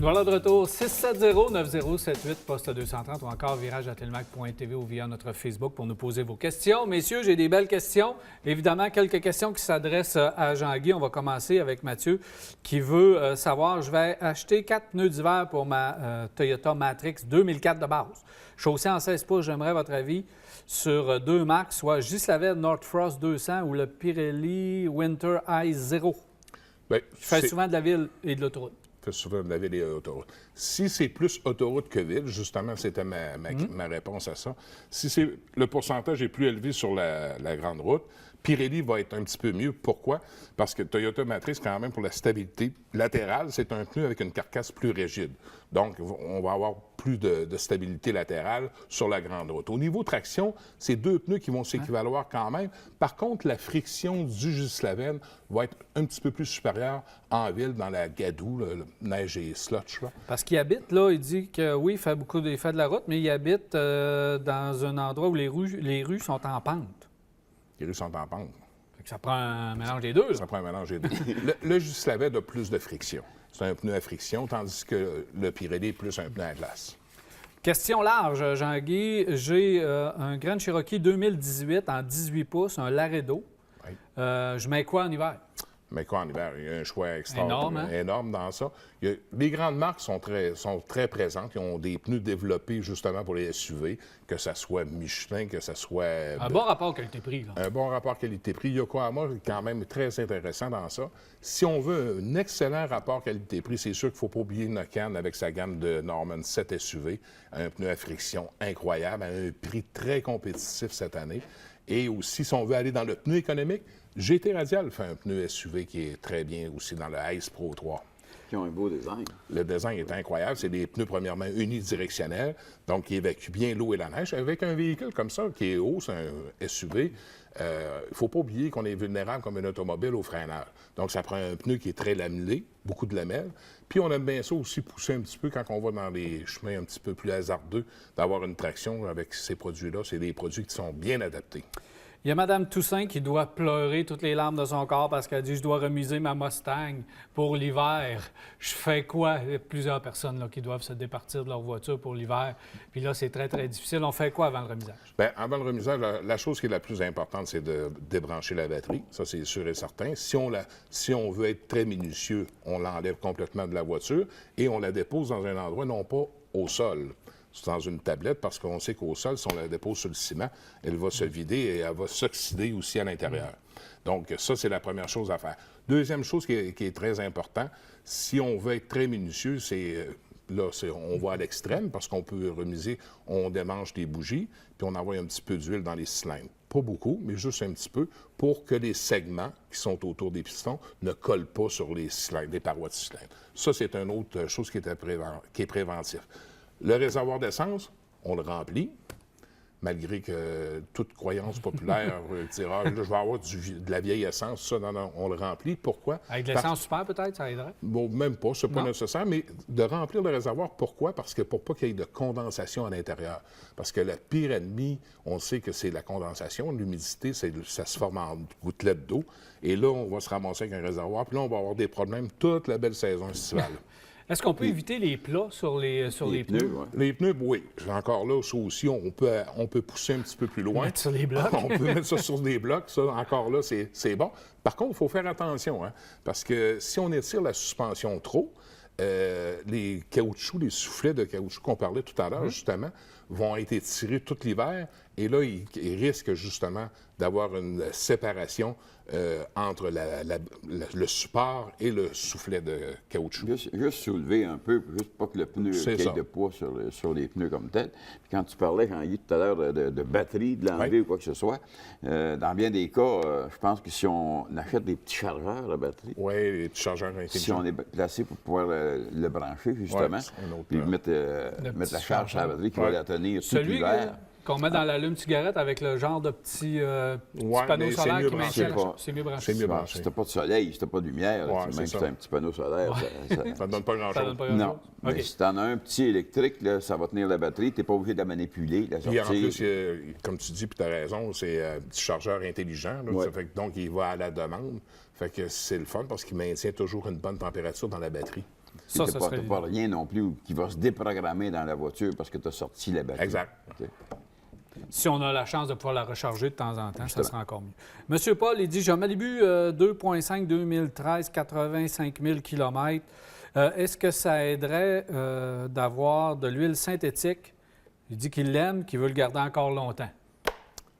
Voilà de retour, 670-9078, poste 230 ou encore virage@telmac.tv ou via notre Facebook pour nous poser vos questions. Messieurs, j'ai des belles questions. Évidemment, quelques questions qui s'adressent à Jean-Guy. On va commencer avec Mathieu qui veut savoir, je vais acheter 4 pneus d'hiver pour ma Toyota Matrix 2004 de base. Chaussée en 16 pouces, j'aimerais votre avis sur deux marques, soit Gislaved North Frost 200 ou le Pirelli Winter Ice 0. Bien, Je fais souvent de la ville et de l'autoroute. Fait souvent de la ville et de l'autoroute. Si c'est plus autoroute que ville, justement, c'était ma réponse à ça. Si c'est le pourcentage est plus élevé sur la grande route, Pirelli va être un petit peu mieux. Pourquoi? Parce que Toyota Matrix, quand même, pour la stabilité latérale, c'est un pneu avec une carcasse plus rigide. Donc, on va avoir plus de stabilité latérale sur la grande route. Au niveau traction, c'est deux pneus qui vont s'équivaloir quand même. Par contre, la friction du Gislaved va être un petit peu plus supérieure en ville, dans la gadoue, neige et slotch. Là. Parce qu'il habite, là, il dit que oui, il fait beaucoup d'effets de la route, mais il habite dans un endroit où les rues sont en pente. Les rues sont en pente. Fait que ça prend un mélange des deux. Là. Ça prend un mélange des deux. le Gislaved a plus de friction. C'est un pneu à friction, tandis que le Pirelli est plus un pneu à glace. Question large, Jean-Guy. J'ai un Grand Cherokee 2018 en 18 pouces, un Laredo. Oui. Je mets quoi en hiver? Mais quoi, en hiver, il y a un choix énorme dans ça. Les grandes marques sont très présentes. Ils ont des pneus développés justement pour les SUV, que ce soit Michelin, que ce soit... Un bon rapport qualité-prix. Là. Un bon rapport qualité-prix. Yokohama est quand même très intéressant dans ça. Si on veut un excellent rapport qualité-prix, c'est sûr qu'il ne faut pas oublier Nokian avec sa gamme de Norman 7 SUV, un pneu à friction incroyable, à un prix très compétitif cette année. Et aussi, si on veut aller dans le pneu économique, GT Radial fait un pneu SUV qui est très bien aussi dans le Ice Pro 3. Qui ont un beau design. Le design est incroyable. C'est des pneus, premièrement, unidirectionnels, donc qui évacuent bien l'eau et la neige. Avec un véhicule comme ça, qui est haut, c'est un SUV, il ne faut pas oublier qu'on est vulnérable comme une automobile au freinage. Donc, ça prend un pneu qui est très lamellé, beaucoup de lamelles. Puis, on aime bien ça aussi pousser un petit peu quand on va dans les chemins un petit peu plus hasardeux, d'avoir une traction avec ces produits-là. C'est des produits qui sont bien adaptés. Il y a Mme Toussaint qui doit pleurer toutes les larmes de son corps parce qu'elle dit « Je dois remiser ma Mustang pour l'hiver. Je fais quoi? » Il y a plusieurs personnes là, qui doivent se départir de leur voiture pour l'hiver. Puis là, c'est très, très difficile. On fait quoi avant le remisage? Bien, avant le remisage, la chose qui est la plus importante, c'est de débrancher la batterie. Ça, c'est sûr et certain. Si on veut être très minutieux, on l'enlève complètement de la voiture et on la dépose dans un endroit, non pas au sol. C'est dans une tablette, parce qu'on sait qu'au sol, si on la dépose sur le ciment, elle va se vider et elle va s'oxyder aussi à l'intérieur. Donc, ça, c'est la première chose à faire. Deuxième chose qui est très importante, si on veut être très minutieux, on va à l'extrême, parce qu'on peut remiser, on démange des bougies, puis on envoie un petit peu d'huile dans les cylindres. Pas beaucoup, mais juste un petit peu, pour que les segments qui sont autour des pistons ne collent pas sur les cylindres, les parois de cylindre. Ça, c'est une autre chose qui est préventif. Le réservoir d'essence, on le remplit, malgré que toute croyance populaire dira là, je vais avoir de la vieille essence. Ça, non, on le remplit. Pourquoi? Avec de l'essence super, peut-être, ça aiderait? Bon, même pas, c'est pas nécessaire, mais de remplir le réservoir, pourquoi? Parce que pour pas qu'il y ait de condensation à l'intérieur. Parce que le pire ennemi, on sait que c'est la condensation, l'humidité, ça se forme en gouttelettes d'eau. Et là, on va se ramasser avec un réservoir, puis là, on va avoir des problèmes toute la belle saison estivale. Est-ce qu'on peut éviter les plats sur les pneus? Ouais. Les pneus, oui. Encore là, ça aussi, on peut pousser un petit peu plus loin. Mettre sur les blocs. On peut mettre ça sur des blocs. Ça, encore là, c'est bon. Par contre, il faut faire attention, hein, parce que si on étire la suspension trop, les caoutchoucs, les soufflets de caoutchouc qu'on parlait tout à l'heure, justement, vont être étirés tout l'hiver. Et là, ils risquent justement d'avoir une séparation entre le support et le soufflet de caoutchouc. Juste soulever un peu, juste pas que le pneu ait de poids sur les pneus comme tel. Puis quand tu parlais, Jean-Guy, tout à l'heure, de batterie, de l'enlever ou quoi que ce soit, dans bien des cas, je pense que si on achète des petits chargeurs à batterie, oui, les petits chargeurs intelligents. Si on est placé pour pouvoir le brancher, justement, puis mettre la charge à la batterie qui va la tenir tout l'hiver. Qu'on met dans l'allume-cigarette avec le genre de petit panneau solaire qui maintient. C'est mieux branché. C'est mieux branché. Si t'as pas de soleil, si t'as pas de lumière, même si t'as un petit panneau solaire, ça ne donne pas grand-chose. Non. Okay. Mais si t'en as un petit électrique, là, ça va tenir la batterie. T'es pas obligé de la manipuler, la sortir. Puis en plus, comme tu dis, puis tu as raison, c'est un petit chargeur intelligent. Là, ça fait que, donc, il va à la demande. Fait que c'est le fun parce qu'il maintient toujours une bonne température dans la batterie. Ça Tu serait n'as pas rien non plus qui va se déprogrammer dans la voiture parce que tu as sorti la batterie. Exact. OK. Si on a la chance de pouvoir la recharger de temps en temps, ça sera encore mieux. Monsieur Paul, il dit, j'ai un Malibu 2.5 2013, 85 000 km. Est-ce que ça aiderait d'avoir de l'huile synthétique? Il dit qu'il l'aime, qu'il veut le garder encore longtemps.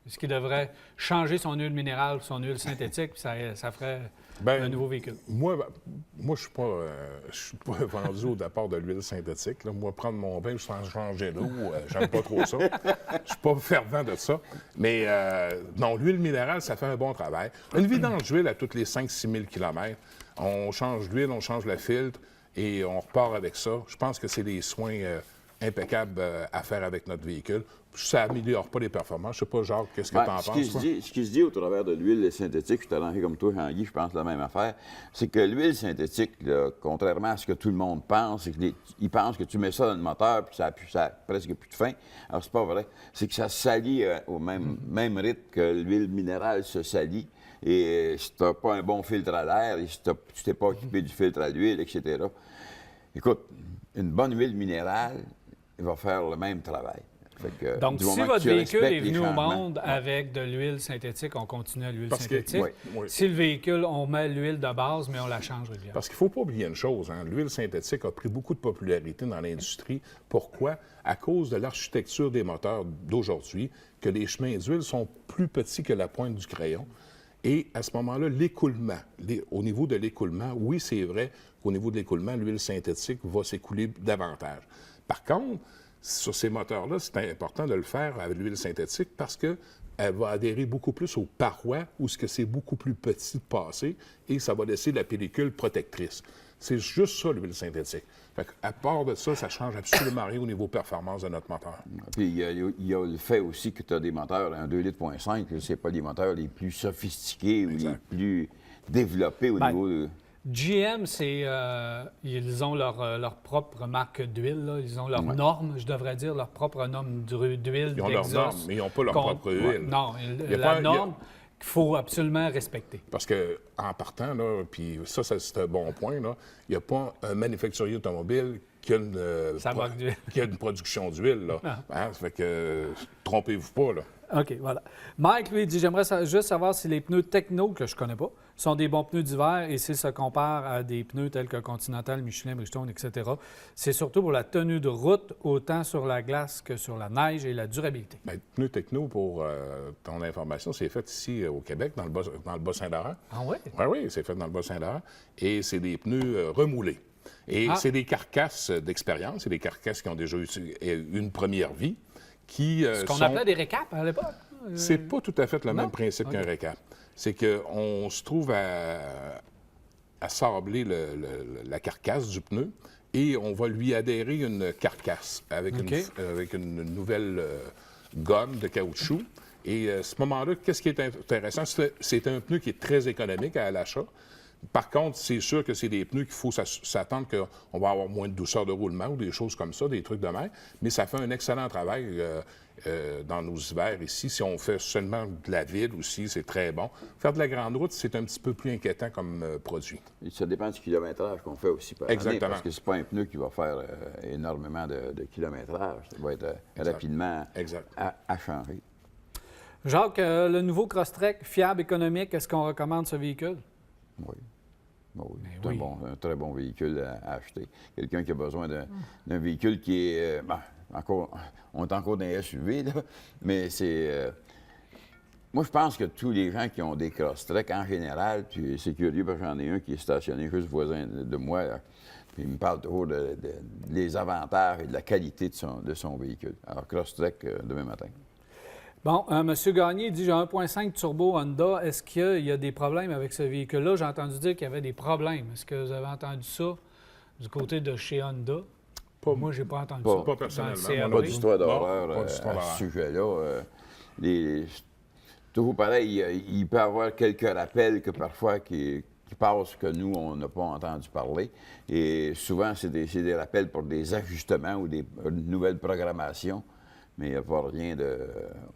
Est-ce qu'il devrait changer son huile minérale pour son huile synthétique, puis ça ferait un nouveau véhicule? Moi, je suis pas vendu au départ de l'huile synthétique. Là. Moi, prendre mon bain sans changer d'eau, j'aime pas trop ça. Je suis pas fervent de ça. Mais non, l'huile minérale, ça fait un bon travail. Une vidange d'huile à toutes les 5-6 000 km, on change l'huile, on change le filtre et on repart avec ça. Je pense que c'est des soins impeccable à faire avec notre véhicule. Ça n'améliore pas les performances. Je ne sais pas, Jacques, qu'est-ce que tu en penses? Ce qui se dit au travers de l'huile synthétique, je suis allé comme toi, Jean-Guy, je pense la même affaire, c'est que l'huile synthétique, là, contrairement à ce que tout le monde pense, c'est qu'ils pensent que tu mets ça dans le moteur puis ça a presque plus de fin. Alors, c'est pas vrai. C'est que ça se salit au même rythme que l'huile minérale se salit. Et si tu n'as pas un bon filtre à l'air, et si tu t'es pas occupé du filtre à l'huile, etc. Écoute, une bonne huile minérale va faire le même travail. Donc, si votre véhicule est venu au monde avec de l'huile synthétique, on continue à l'huile synthétique. Si le véhicule, on met l'huile de base, mais on la change régulièrement. Parce qu'il ne faut pas oublier une chose, hein? L'huile synthétique a pris beaucoup de popularité dans l'industrie. Pourquoi? À cause de l'architecture des moteurs d'aujourd'hui, que les chemins d'huile sont plus petits que la pointe du crayon. Et à ce moment-là, l'écoulement, au niveau de l'écoulement, oui, c'est vrai qu'au niveau de l'écoulement, l'huile synthétique va s'écouler davantage. Par contre, sur ces moteurs-là, c'est important de le faire avec l'huile synthétique parce qu'elle va adhérer beaucoup plus aux parois où c'est beaucoup plus petit de passer et ça va laisser la pellicule protectrice. C'est juste ça, l'huile synthétique. Fait à part de ça, ça ne change absolument rien au niveau performance de notre moteur. Puis il y a le fait aussi que tu as des moteurs, un 2,5 litres, ce n'est pas les moteurs les plus sophistiqués ou les plus développés au niveau de... GM, ils ont leur propre marque d'huile. Là. Ils ont leurs normes, je devrais dire, leur propre norme d'huile. Ils ont leurs normes, mais ils n'ont pas leur propre huile. Non, la norme qu'il faut absolument respecter. Parce qu'en partant, là, puis ça c'est un bon point, il n'y a pas un manufacturier automobile qui a une production d'huile. Là. Hein? Ça fait que trompez-vous pas, là. OK, voilà. Mike, lui, dit, j'aimerais juste savoir si les pneus Techno, que je ne connais pas, sont des bons pneus d'hiver et s'ils se comparent à des pneus tels que Continental, Michelin, Bridgestone, etc. C'est surtout pour la tenue de route, autant sur la glace que sur la neige et la durabilité. Bien, pneus Techno, pour ton information, c'est fait ici au Québec, dans le Bas-Saint-Laurent. Ah oui? Oui, c'est fait dans le Bas-Saint-Laurent. Et c'est des pneus remoulés. Et c'est des carcasses d'expérience, c'est des carcasses qui ont déjà eu une première vie. Ce qu'on appelait des récaps à l'époque. C'est pas tout à fait le même principe qu'un récap. C'est qu'on se trouve à sabler la carcasse du pneu et on va lui adhérer une carcasse avec une nouvelle gomme de caoutchouc. Et à ce moment-là, qu'est-ce qui est intéressant? C'est un pneu qui est très économique à l'achat. Par contre, c'est sûr que c'est des pneus qu'il faut s'attendre qu'on va avoir moins de douceur de roulement ou des choses comme ça, des trucs de même. Mais ça fait un excellent travail dans nos hivers ici. Si on fait seulement de la ville aussi, c'est très bon. Faire de la grande route, c'est un petit peu plus inquiétant comme produit. Et ça dépend du kilométrage qu'on fait aussi par année, parce que c'est pas un pneu qui va faire énormément de kilométrage. Ça va être rapidement à changer. Jacques, le nouveau Crosstrek, fiable, économique, est-ce qu'on recommande ce véhicule? Oui. C'est un très bon véhicule à acheter. Quelqu'un qui a besoin d'un véhicule qui est... on est encore dans les SUV, là, mais c'est... moi, je pense que tous les gens qui ont des Crosstrek, en général, puis c'est curieux parce que j'en ai un qui est stationné juste voisin de moi, là, puis il me parle toujours des avantages et de la qualité de son véhicule. Alors, Crosstrek, demain matin. Bon, M. Gagné dit, j'ai un 1.5 turbo Honda. Est-ce qu'il y a des problèmes avec ce véhicule-là? J'ai entendu dire qu'il y avait des problèmes. Est-ce que vous avez entendu ça du côté de chez Honda? Moi, je n'ai pas entendu ça. Pas personnellement. Pas d'histoire d'horreur à ce sujet-là. Toujours pareil, il peut y avoir quelques rappels que parfois qui passent que nous, on n'a pas entendu parler. Et souvent, c'est des rappels pour des ajustements ou une nouvelle programmation. mais il n'y a pas rien de...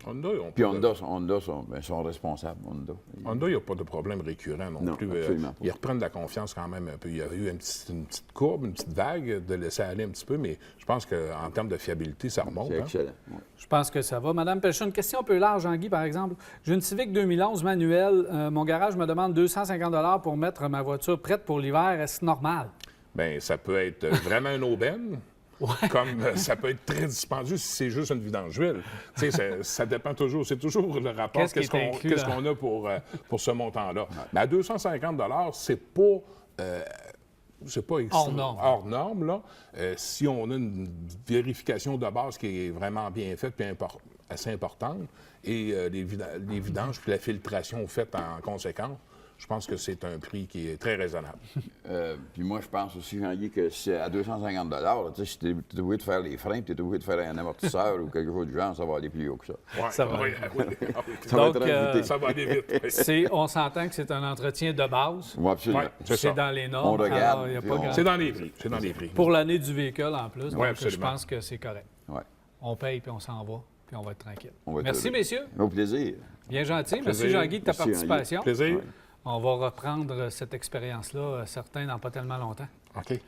Honda, Puis Honda sont responsables, Honda, il n'y a pas de problème récurrent non plus. Absolument pas. Ils reprennent de la confiance quand même un peu. Il y a eu une petite courbe, une petite vague de laisser aller un petit peu, mais je pense qu'en termes de fiabilité, ça remonte. C'est excellent. Ouais. Je pense que ça va. Madame Pelcha, une question un peu large, Jean-Guy, par exemple. J'ai une Civic 2011 manuelle. Mon garage me demande 250 pour mettre ma voiture prête pour l'hiver. Est-ce normal? Bien, ça peut être vraiment une aubaine. Ouais. Comme ça peut être très dispendieux si c'est juste une vidange d'huile. Tu sais, ça dépend toujours. C'est toujours le rapport. Qu'est-ce qu'on a pour ce montant-là? Ouais. Mais à 250 c'est pas hors norme. Là. Si on a une vérification de base qui est vraiment bien faite et assez importante, et les vidanges puis la filtration faite en conséquence, je pense que c'est un prix qui est très raisonnable. Puis moi, je pense aussi, Jean-Guy, que c'est à 250 si tu es obligé de faire les freins, tu es obligé de faire un amortisseur ou quelque chose du genre, ça va aller plus haut que ça. Ouais, ça va. Ça va aller vite. On s'entend que c'est un entretien de base. Oui, absolument. Ouais, c'est dans les normes. On regarde. C'est dans les prix. C'est dans les prix. Pour l'année du véhicule, en plus. Oui, donc, je pense que c'est correct. Ouais. On paye, puis on s'en va, puis on va être tranquille. Merci, messieurs. Au plaisir. Bien gentil. Merci, Jean-Guy, de ta participation. Plaisir. Ouais. On va reprendre cette expérience-là, certains dans pas tellement longtemps. OK.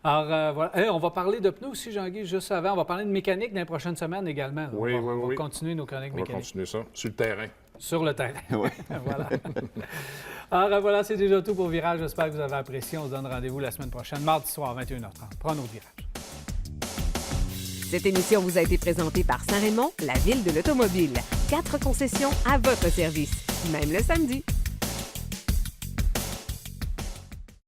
Alors, voilà. Hey, on va parler de pneus aussi, Jean-Guy, juste avant. On va parler de mécanique dans les prochaines semaines également. Oui, on va continuer nos chroniques mécaniques. On va continuer ça sur le terrain. Sur le terrain. Oui. Voilà. Alors, voilà, c'est déjà tout pour Virage. J'espère que vous avez apprécié. On se donne rendez-vous la semaine prochaine, mardi soir, 21h30. Prends nos virages. Cette émission vous a été présentée par Saint-Raymond, la ville de l'automobile. 4 concessions à votre service, même le samedi.